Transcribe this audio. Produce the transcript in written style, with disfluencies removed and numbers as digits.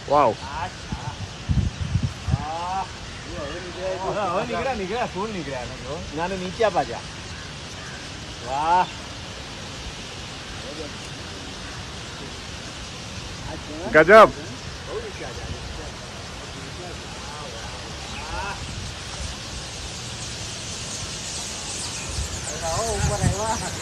વાવ નીકળ્યા ફૂલ નીકળ્યા ના નીચે પાછા વાહ ગજબ ઉપર આવ્યા